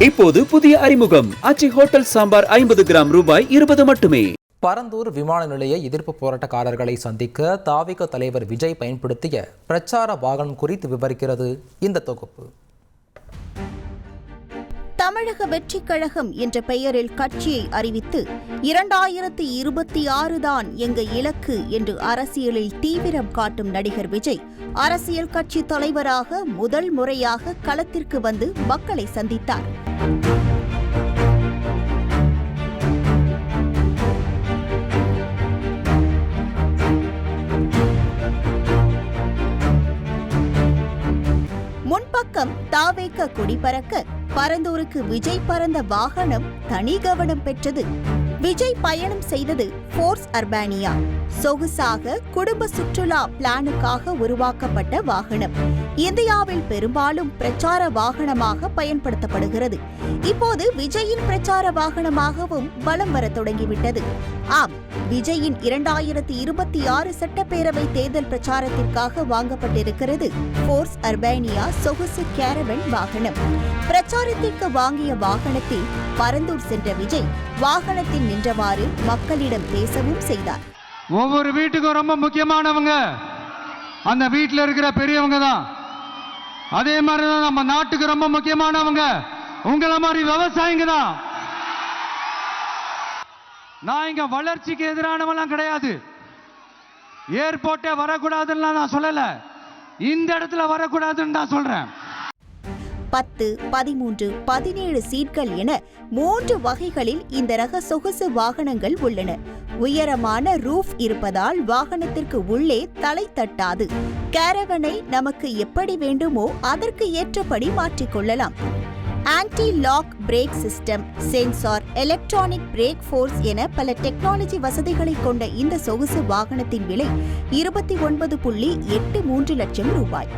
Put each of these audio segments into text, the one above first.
இப்போது புதிய அறிமுகம் ஆச்சி ஹோட்டல் சாம்பார் 50 கிராம் ரூபாய் 20 மட்டுமே. பரந்தூர் விமான நிலைய எதிர்ப்பு போராட்டக்காரர்களை சந்திக்க தாவிக தலைவர் விஜய் பயன்படுத்திய பிரச்சார வாகனம் குறித்து விவரிக்கிறது இந்த தொகுப்பு. தமிழக வெற்றிக் கழகம் என்ற பெயரில் கட்சியை அறிவித்து 2026 தான் எங்க இலக்கு என்று அரசியலில் தீவிரம் காட்டும் நடிகர் விஜய் அரசியல் கட்சி தலைவராக முதல் முறையாக களத்திற்கு வந்து மக்களை சந்தித்தார். முன்பக்கம் தாவேக கொடி பறக்க பரந்தூருக்கு விஜய் பறந்த வாகனம் தனி கவனம் பெற்றது. விஜய் பயணம் செய்தது ஃபோர்ஸ் அர்பானியா, சொகுசாக குடும்ப சுற்றுலா பிளானுக்காக உருவாக்கப்பட்ட வாகனம். இந்தியாவில் பெரும்பாலும் பிரச்சார வாகனமாக பயன்படுத்தப்படுகிறது. இப்போது விஜயின் பிரச்சார வாகனமாகவும் வலம் வர தொடங்கிவிட்டது. ஆம், விஜயின் 2026 சட்டப்பேரவை தேர்தல் பிரச்சாரத்திற்காக வாங்கப்பட்டிருக்கிறது ஃபோர்ஸ் அர்பானியா சொகுசு கேரவன் வாகனம். பிரச்சாரத்திற்கு வாங்கிய வாகனத்தில் பரந்தூர் சென்ற விஜய் வாகனத்தில் நின்றவாறு மக்களிடம் பேசவும் செய்தார். ஒவ்வொரு வீட்டுக்கும் ரொம்ப முக்கியமானவங்க அந்த வீட்டில் இருக்கிற பெரியவங்க தான். அதே மாதிரி தான் நம்ம நாட்டுக்கு ரொம்ப முக்கியமானவங்க உங்களை மாதிரி விவசாயிங்க தான். நான் இங்க வளர்ச்சிக்கு எதிரானவெல்லாம் கிடையாது. ஏர்போர்ட்டே வரக்கூடாதுன்னு நான் சொல்லல, இந்த இடத்துல வரக்கூடாதுன்னு நான் சொல்றேன். 10, 13, 17 சீட்கள் என 3 வகைகளில் இந்த ரக சொகுசு வாகனங்கள் உள்ளன. உயரமான ரூஃப் இருப்பதால் வாகனத்திற்கு உள்ளே தலை தட்டாது. கேரவனை நமக்கு எப்படி வேண்டுமோ அதற்கு ஏற்றபடி மாற்றிக்கொள்ளலாம். Anti lock brake system, sensor, electronic brake force என பல டெக்னாலஜி வசதிகளை கொண்ட இந்த சொகுசு வாகனத்தின் விலை 29.83 லட்சம் ரூபாய்.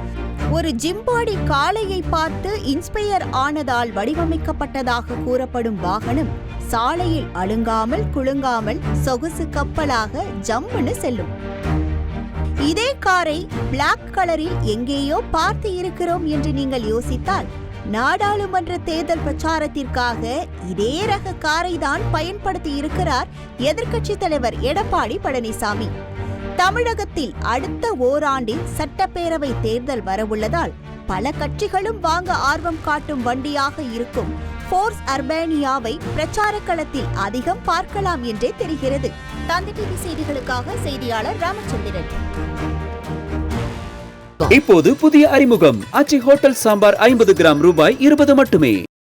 ஒரு ஜிம்பாடி காளையை பார்த்து இன்ஸ்பயர் ஆனதால் வடிவமைக்கப்பட்டதாக கூறப்படும் வாகனம் சாலையில் அழுங்காமல் குலுங்காமல் சொகுசு கப்பலாக ஜம்முன்னு செல்லும். இதே காரை பிளாக் கலரில் எங்கேயோ பார்த்து இருக்கிறோம் என்று நீங்கள் யோசித்தால், நாடாளுமன்ற தேர்தல் பிரச்சாரத்திற்காக இதே ரக காரை தான் பயன்படுத்தி இருக்கிறார் எதிர்க்கட்சி தலைவர் எடப்பாடி பழனிசாமி. தமிழகத்தில் அடுத்த ஓராண்டில் சட்டப்பேரவை தேர்தல் வரவுள்ளதால் பல கட்சிகளும் வாங்க ஆர்வம் காட்டும் வண்டியாக இருக்கும் ஃபோர்ஸ் அர்பானியாவை பிரச்சார களத்தில் அதிகம் பார்க்கலாம் என்றே தெரிகிறது. தந்தி டிவி செய்திகளுக்காக செய்தியாளர் ராமச்சந்திரன். இப்போது புதிய அறிமுகம் ஆச்சி ஹோட்டல் சாம்பார் 50 கிராம் ரூபாய் 20 மட்டுமே.